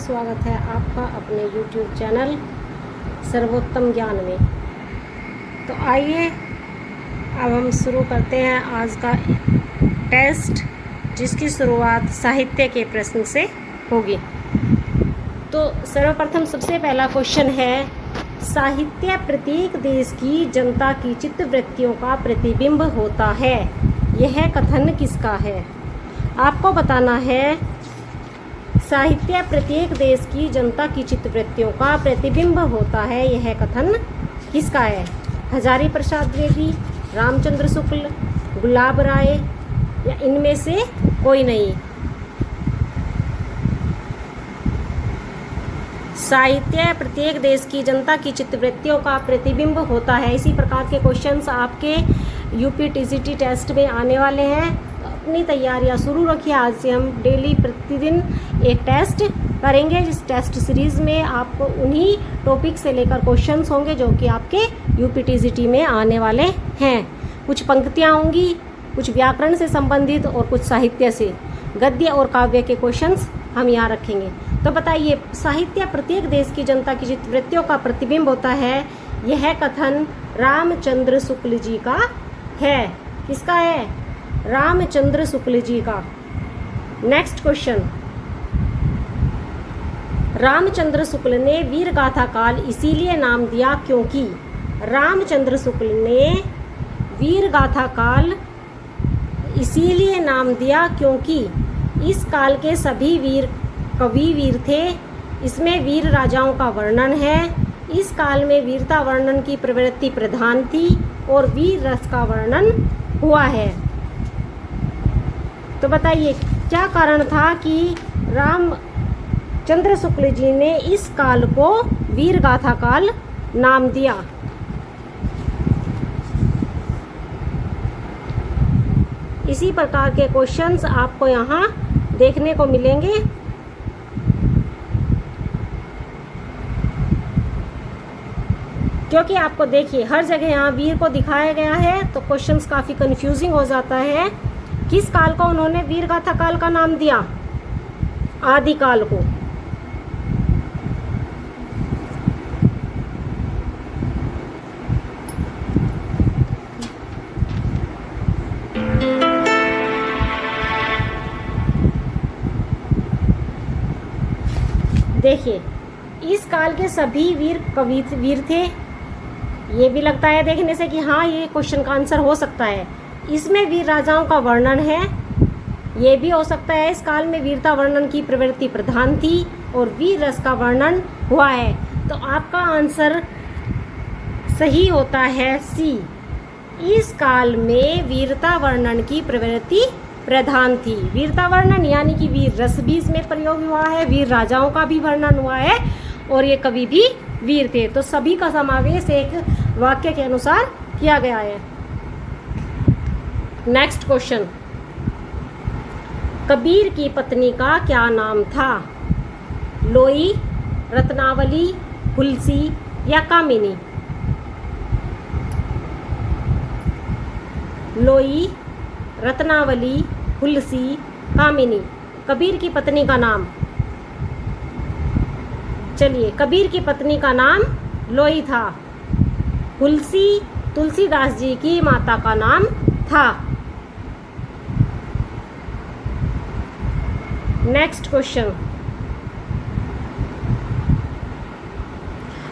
स्वागत है आपका अपने YouTube चैनल सर्वोत्तम ज्ञान में। तो आइए अब हम शुरू करते हैं आज का टेस्ट, जिसकी शुरुआत साहित्य के प्रश्न से होगी। तो सर्वप्रथम सबसे पहला क्वेश्चन है, साहित्य प्रत्येक देश की जनता की चित्तवृत्तियों का प्रतिबिंब होता है। यह कथन किसका है? आपको बताना है साहित्य प्रत्येक देश की जनता की चित्तवृत्तियों का प्रतिबिंब होता है, यह कथन किसका है? हजारी प्रसाद द्विवेदी, रामचंद्र शुक्ल, गुलाब राय या इनमें से कोई नहीं। साहित्य प्रत्येक देश की जनता की चित्तवृत्तियों का प्रतिबिंब होता है। इसी प्रकार के क्वेश्चंस आपके यूपी टीजीटी टेस्ट में आने वाले हैं। अपनी तैयारियां शुरू रखिए। आज से हम डेली प्रतिदिन एक टेस्ट करेंगे, जिस टेस्ट सीरीज़ में आपको उन्हीं टॉपिक से लेकर क्वेश्चंस होंगे जो कि आपके यूपी टीजीटी में आने वाले हैं। कुछ पंक्तियां होंगी, कुछ व्याकरण से संबंधित और कुछ साहित्य से, गद्य और काव्य के क्वेश्चंस हम यहाँ रखेंगे। तो बताइए, साहित्य प्रत्येक देश की जनता की चित्तवृत्तियों का प्रतिबिंब होता है, यह कथन रामचंद्र शुक्ल जी का है। किसका है? रामचंद्र शुक्ल जी का। नेक्स्ट क्वेश्चन, रामचंद्र शुक्ल ने वीर गाथा काल इसीलिए नाम दिया क्योंकि। रामचंद्र शुक्ल ने वीर गाथा काल इसीलिए नाम दिया क्योंकि इस काल के सभी वीर कवि वीर थे। इसमें वीर राजाओं का वर्णन है। इस काल में वीरता वर्णन की प्रवृत्ति प्रधान थी और वीर रस का वर्णन हुआ है। तो बताइए, क्या कारण था कि रामचंद्र शुक्ल जी ने इस काल को वीर गाथा काल नाम दिया? इसी प्रकार के क्वेश्चंस आपको यहाँ देखने को मिलेंगे। क्योंकि आपको देखिए हर जगह यहाँ वीर को दिखाया गया है, तो क्वेश्चंस काफ़ी कंफ्यूजिंग हो जाता है। किस काल को उन्होंने वीर गाथा काल का नाम दिया? आदिकाल को। देखिए, इस काल के सभी वीर कवि वीर थे। ये भी लगता है देखने से कि हाँ, ये क्वेश्चन का आंसर हो सकता है। इसमें वीर राजाओं का वर्णन है। ये भी हो सकता है इस काल में वीरता वर्णन की प्रवृत्ति प्रधान थी और वीर रस का वर्णन हुआ है। तो आपका आंसर सही होता है सी। इस काल में वीरता वर्णन की प्रवृत्ति प्रधान थी। वीरता वर्णन यानी कि वीर रस भी इसमें प्रयोग हुआ है, वीर राजाओं का भी वर्णन हुआ है और ये कवि भी वीर थे। तो सभी का समावेश एक वाक्य के अनुसार किया गया है। नेक्स्ट क्वेश्चन, कबीर की पत्नी का क्या नाम था? लोई, रत्नावली, हुलसी या कामिनी? लोई, रत्नावली, हुलसी, कामिनी। कबीर की पत्नी का नाम, चलिए, कबीर की पत्नी का नाम लोई था। हुलसी तुलसीदास जी की माता का नाम था। नेक्स्ट क्वेश्चन,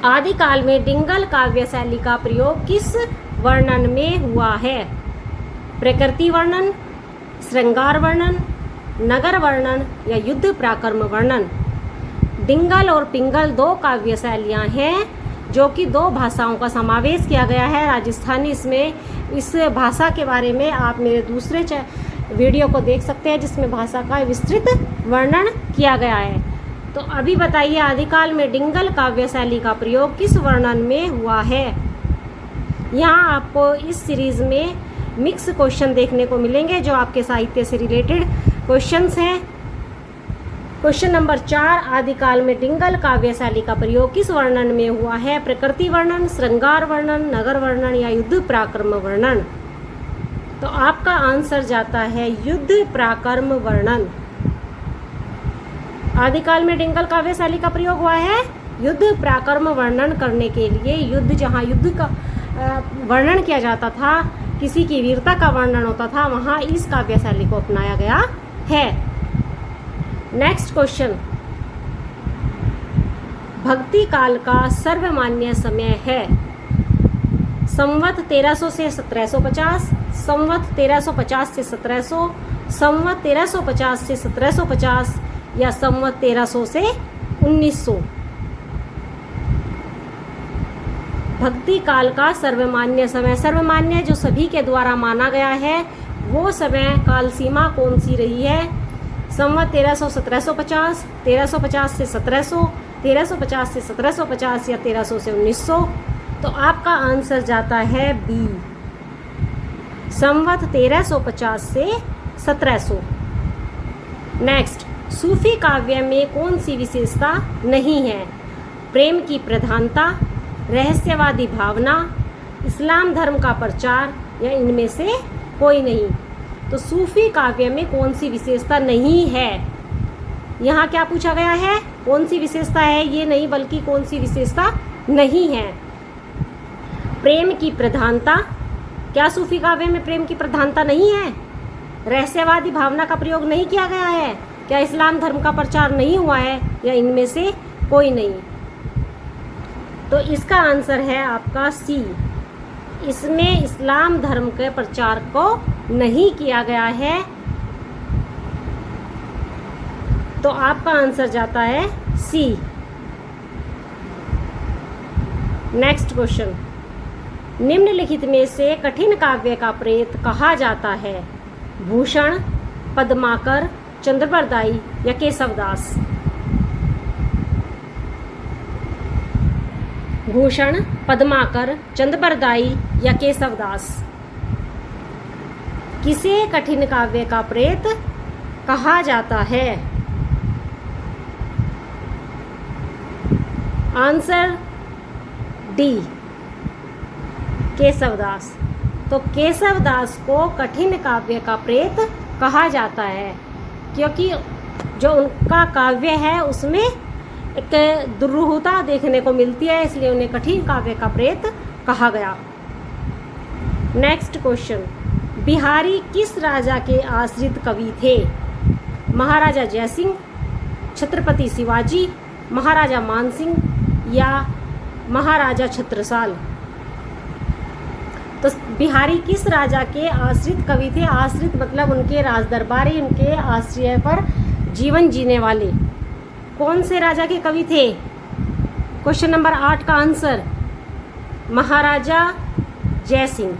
आदिकाल में डिंगल काव्य शैली का प्रयोग किस वर्णन में हुआ है? प्रकृति वर्णन, श्रृंगार वर्णन, नगर वर्णन या युद्ध पराक्रम वर्णन? डिंगल और पिंगल दो काव्य शैलियाँ हैं जो कि दो भाषाओं का समावेश किया गया है, राजस्थानी। इसमें इस भाषा के बारे में आप मेरे दूसरे वीडियो को देख सकते हैं, जिसमें भाषा का विस्तृत वर्णन किया गया है। तो अभी बताइए, आदिकाल में डिंगल काव्य शैली का प्रयोग किस वर्णन में हुआ है? यहाँ आपको इस सीरीज़ में मिक्स क्वेश्चन देखने को मिलेंगे जो आपके साहित्य से रिलेटेड क्वेश्चंस हैं। क्वेश्चन नंबर 4, आदिकाल में डिंगल काव्य शैली का प्रयोग किस वर्णन में हुआ है? प्रकृति वर्णन, श्रृंगार वर्णन, नगर वर्णन या युद्ध पराक्रम वर्णन? तो आपका आंसर जाता है युद्ध पराक्रम वर्णन। आदिकाल में डिंगल काव्य शैली का प्रयोग हुआ है युद्ध पराक्रम वर्णन करने के लिए। युद्ध, जहाँ युद्ध का वर्णन किया जाता था, किसी की वीरता का वर्णन होता था, वहाँ इस काव्य शैली को अपनाया गया है। नेक्स्ट क्वेश्चन, भक्ति काल का सर्वमान्य समय है संवत 1300 से 1750, संवत 1350 से 1700, संवत 1350 से 1750 या संवत 1300 से 1900। भक्ति काल का सर्वमान्य समय, सर्वमान्य जो सभी के द्वारा माना गया है, वो समय काल सीमा कौन सी रही है? संवत 1300 1750, 1350 से 1700, 1350 से 1750 या 1300 से 1900। तो आपका आंसर जाता है बी, संवत 1350 से 1700। नेक्स्ट, सूफी काव्य में कौन सी विशेषता नहीं है? प्रेम की प्रधानता, रहस्यवादी भावना, इस्लाम धर्म का प्रचार या इनमें से कोई नहीं। तो सूफी काव्य में कौन सी विशेषता नहीं है? यहाँ क्या पूछा गया है? कौन सी विशेषता है, ये नहीं बल्कि कौन सी विशेषता नहीं है। प्रेम की प्रधानता, क्या सूफी काव्य में प्रेम की प्रधानता नहीं है? रहस्यवादी भावना का प्रयोग नहीं किया गया है? क्या इस्लाम धर्म का प्रचार नहीं हुआ है? या इनमें से कोई नहीं। तो इसका आंसर है आपका सी, इसमें इस्लाम धर्म के प्रचार को नहीं किया गया है। तो आपका आंसर जाता है सी। नेक्स्ट क्वेश्चन, निम्नलिखित में से कठिन काव्य का प्रेत कहा जाता है? भूषण, पद्माकर, चंद्रबरदाई या केशवदास? भूषण, पद्माकर, चंद्रबरदाई या केशवदास? किसे कठिन काव्य का प्रेत कहा जाता है? Answer D, Keshavdas. तो केशवदास को कठिन काव्य का प्रेत कहा जाता है, क्योंकि जो उनका काव्य है उसमें एक दुरूहता देखने को मिलती है, इसलिए उन्हें कठिन काव्य का प्रेत कहा गया। नेक्स्ट क्वेश्चन, बिहारी किस राजा के आश्रित कवि थे? महाराजा जयसिंह, छत्रपति शिवाजी, महाराजा मानसिंह या महाराजा छत्रसाल? तो बिहारी किस राजा के आश्रित कवि थे? आश्रित मतलब उनके राजदरबारी, उनके आश्रय पर जीवन जीने वाले। कौन से राजा के कवि थे? क्वेश्चन नंबर 8 का आंसर महाराजा जयसिंह।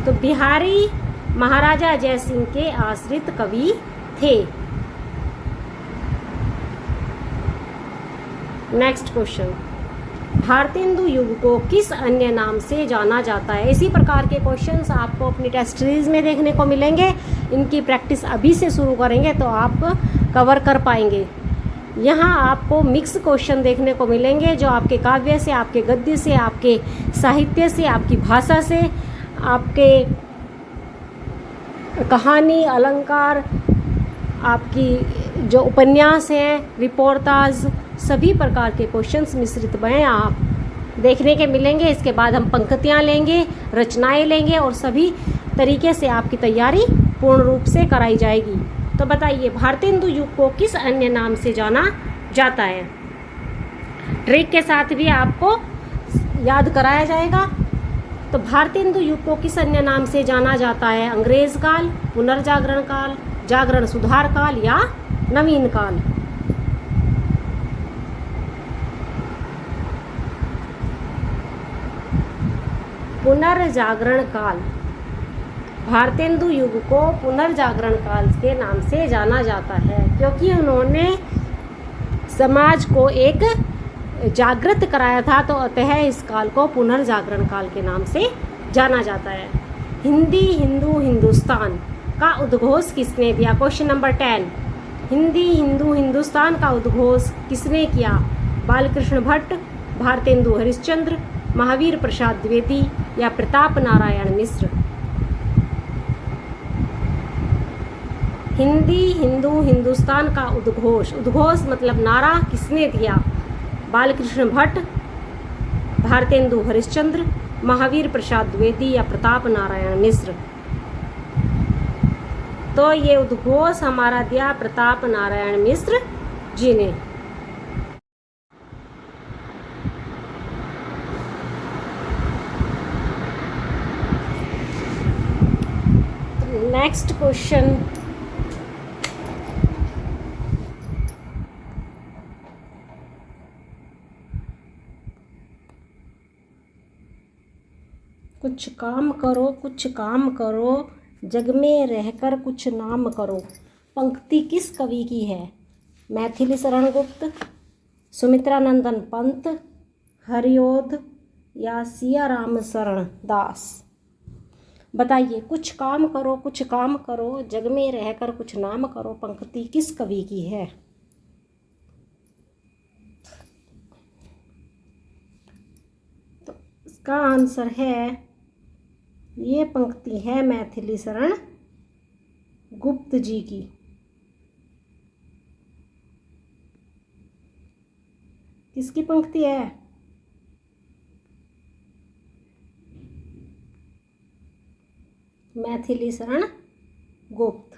तो बिहारी महाराजा जयसिंह के आश्रित कवि थे। नेक्स्ट क्वेश्चन, भारतेंदु युग को किस अन्य नाम से जाना जाता है? इसी प्रकार के क्वेश्चंस आपको अपनी टेस्ट सीरीज में देखने को मिलेंगे। इनकी प्रैक्टिस अभी से शुरू करेंगे तो आप कवर कर पाएंगे। यहाँ आपको मिक्स क्वेश्चन देखने को मिलेंगे, जो आपके काव्य से, आपके गद्य से, आपके साहित्य से, आपकी भाषा से, आपके कहानी, अलंकार, आपकी जो उपन्यास हैं, रिपोर्टाज, सभी प्रकार के क्वेश्चंस मिश्रित में आप देखने के मिलेंगे। इसके बाद हम पंक्तियाँ लेंगे, रचनाएं लेंगे और सभी तरीके से आपकी तैयारी पूर्ण रूप से कराई जाएगी। तो बताइए, भारतेंदु युग को किस अन्य नाम से जाना जाता है? ट्रिक के साथ भी आपको याद कराया जाएगा। तो भारतेंदु युग को किस अन्य नाम से जाना जाता है? अंग्रेज काल, पुनर्जागरण काल, जागरण सुधार काल या नवीन काल? पुनर्जागरण काल। भारतेंदु युग को पुनर्जागरण काल के नाम से जाना जाता है, क्योंकि उन्होंने समाज को एक जागृत कराया था, तो अतः इस काल को पुनर्जागरण काल के नाम से जाना जाता है। हिंदी, हिंदू, हिंदुस्तान का उद्घोष किसने दिया? क्वेश्चन नंबर 10, हिंदी, हिंदू, हिंदुस्तान का उद्घोष किसने किया? बालकृष्ण भट्ट, भारतेंदु हरिश्चंद्र, महावीर प्रसाद द्विवेदी या प्रताप नारायण मिश्र? हिंदी हिंदू हिंदुस्तान का उद्घोष, उद्घोष मतलब नारा किसने दिया? बालकृष्ण भट्ट, भारतेंदु हरिश्चंद्र, महावीर प्रसाद द्विवेदी या प्रताप नारायण मिश्र? तो ये उद्घोष हमारा दिया प्रताप नारायण मिश्र जी ने। नेक्स्ट क्वेश्चन, कुछ काम करो कुछ काम करो, जग में रहकर कुछ नाम करो, पंक्ति किस कवि की है? मैथिली शरण गुप्त, सुमित्रानंदन पंत, हरिओध या सिया राम शरण दास? बताइए, कुछ काम करो कुछ काम करो, जग में रहकर कुछ नाम करो, पंक्ति किस कवि की है? तो इसका आंसर है, ये पंक्ति है मैथिली शरण गुप्त जी की। किसकी पंक्ति है? मैथिली शरण गुप्त।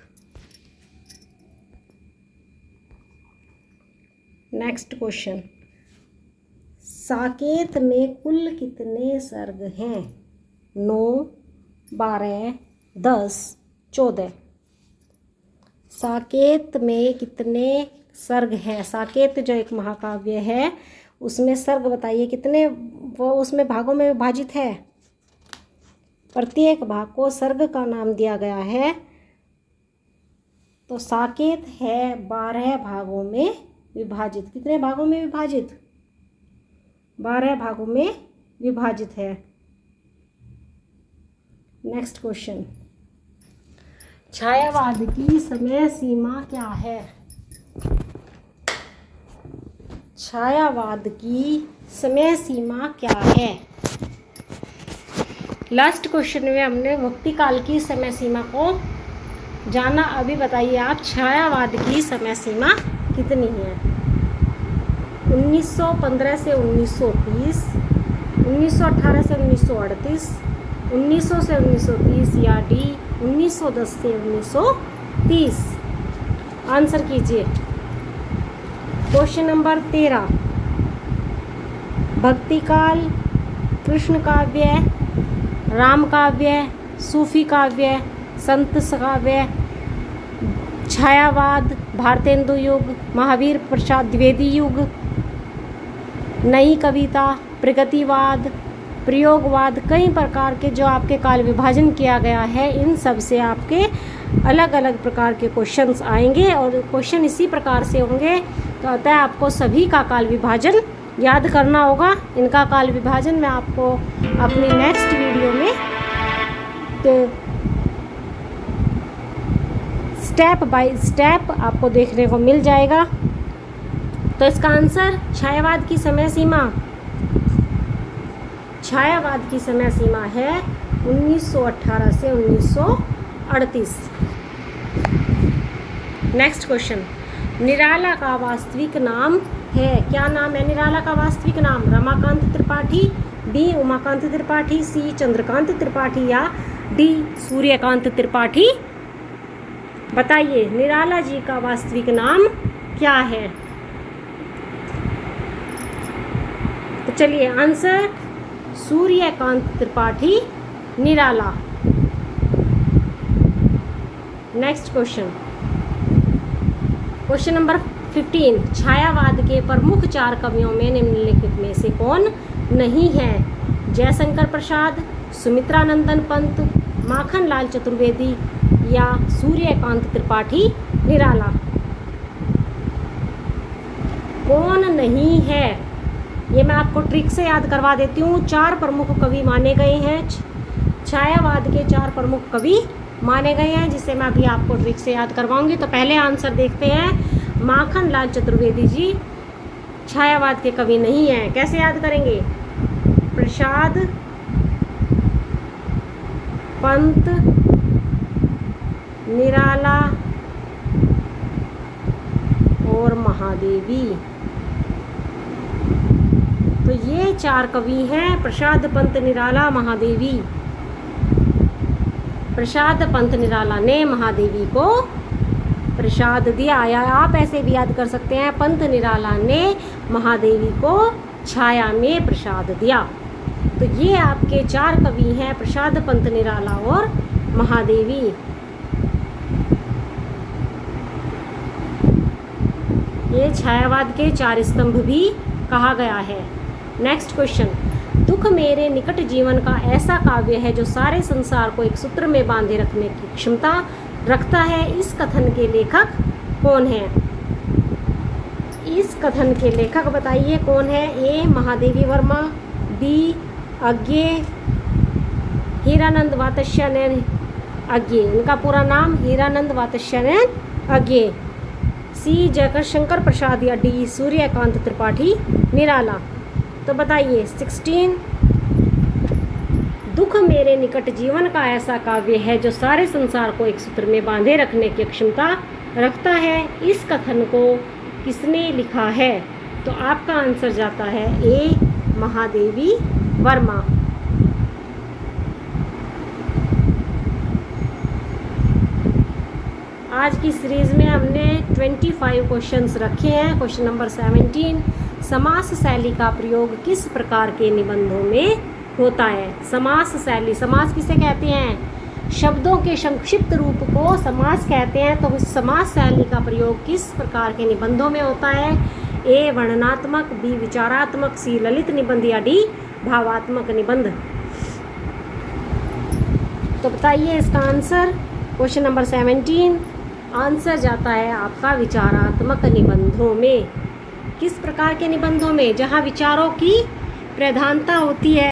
नेक्स्ट क्वेश्चन, साकेत में कुल कितने सर्ग हैं? 9, 12, 10, 14? साकेत में कितने सर्ग हैं? साकेत जो एक महाकाव्य है, उसमें सर्ग बताइए कितने, वो उसमें भागों में विभाजित है। प्रत्येक भाग को सर्ग का नाम दिया गया है। तो साकेत है 12 भागों में विभाजित। कितने भागों में विभाजित? 12 भागों में विभाजित है। नेक्स्ट क्वेश्चन, छायावाद की समय सीमा क्या है? छायावाद की समय सीमा क्या है? लास्ट क्वेश्चन में हमने भक्ति काल की समय सीमा को जाना। अभी बताइए आप, छायावाद की समय सीमा कितनी है? 1915 से 1930, 1918 से 1938, 1900 से 1930 या डी 1910 से 1930? आंसर कीजिए। क्वेश्चन नंबर 13, भक्ति काल, कृष्ण काव्य, राम काव्य, सूफी काव्य, संत काव्य, छायावाद, भारतेंदु युग, महावीर प्रसाद द्विवेदी युग, नई कविता, प्रगतिवाद, प्रयोगवाद, कई प्रकार के जो आपके काल विभाजन किया गया है, इन सब से आपके अलग अलग प्रकार के क्वेश्चंस आएंगे और क्वेश्चन इसी प्रकार से होंगे। तो अतः आपको सभी का काल विभाजन याद करना होगा। इनका काल विभाजन मैं आपको अपनी नेक्स्ट वीडियो में तो स्टेप बाय स्टेप आपको देखने को मिल जाएगा। तो इसका आंसर छायावाद की समय सीमा, छायावाद की समय सीमा है 1918 से 1938। नेक्स्ट क्वेश्चन, निराला का वास्तविक नाम है? क्या नाम है निराला का वास्तविक नाम? रमाकांत त्रिपाठी, बी उमाकांत त्रिपाठी, सी चंद्रकांत त्रिपाठी या डी सूर्यकांत त्रिपाठी? बताइए, निराला जी का वास्तविक नाम क्या है? तो चलिए, answer Suryakant Tripathi Nirala. Next question, question number 15, छायावाद के प्रमुख 4 कवियों में निम्नलिखित में से कौन नहीं है? जयशंकर प्रसाद, सुमित्रानंदन पंत, माखनलाल चतुर्वेदी या सूर्यकांत त्रिपाठी निराला? कौन नहीं है, ये मैं आपको ट्रिक से याद करवा देती हूँ। 4 प्रमुख कवि माने गए हैं, छायावाद के 4 प्रमुख कवि माने गए हैं, जिसे मैं अभी आपको ट्रिक से याद करवाऊंगी। तो पहले आंसर देखते हैं। माखनलाल चतुर्वेदी जी छायावाद के कवि नहीं हैं। कैसे याद करेंगे? प्रसाद, पंत, निराला, और महादेवी। तो ये 4 कवि हैं। प्रसाद पंत निराला, महादेवी। प्रसाद पंत निराला ने महादेवी को प्रसाद दिया, या आप ऐसे भी याद कर सकते हैं, पंत निराला ने महादेवी को छाया में प्रसाद दिया। तो ये आपके 4 कवि हैं, प्रसाद पंत निराला और महादेवी। ये छायावाद के 4 स्तंभ भी कहा गया है। नेक्स्ट क्वेश्चन, दुख मेरे निकट जीवन का ऐसा काव्य है जो सारे संसार को एक सूत्र में बांधे रखने की क्षमता रखता है। इस कथन के लेखक कौन है? इस कथन के लेखक बताइए कौन है? ए महादेवी वर्मा, बी अज्ञे हीरानंद वात्स्यायन अज्ञे, इनका पूरा नाम हीरानंद वात्स्यायन अज्ञे, सी जयशंकर प्रसाद या डी सूर्यकांत त्रिपाठी निराला। तो बताइए 16, दुख मेरे निकट जीवन का ऐसा काव्य है जो सारे संसार को एक सूत्र में बांधे रखने की क्षमता रखता है। इस कथन को किसने लिखा है? तो आपका आंसर जाता है ए महादेवी वर्मा। आज की सीरीज में हमने 25 क्वेश्चंस रखे हैं। क्वेश्चन नंबर 17, समास शैली का प्रयोग किस प्रकार के निबंधों में होता है? समास शैली, समास किसे कहते हैं? शब्दों के संक्षिप्त रूप को समास कहते हैं। तो इस समास शैली का प्रयोग किस प्रकार के निबंधों में होता है? ए वर्णनात्मक, बी विचारात्मक, सी ललित निबंध या डी भावात्मक निबंध। तो बताइए इसका आंसर। क्वेश्चन नंबर 17 आंसर जाता है आपका विचारात्मक निबंधों में। किस प्रकार के निबंधों में? जहाँ विचारों की प्रधानता होती है।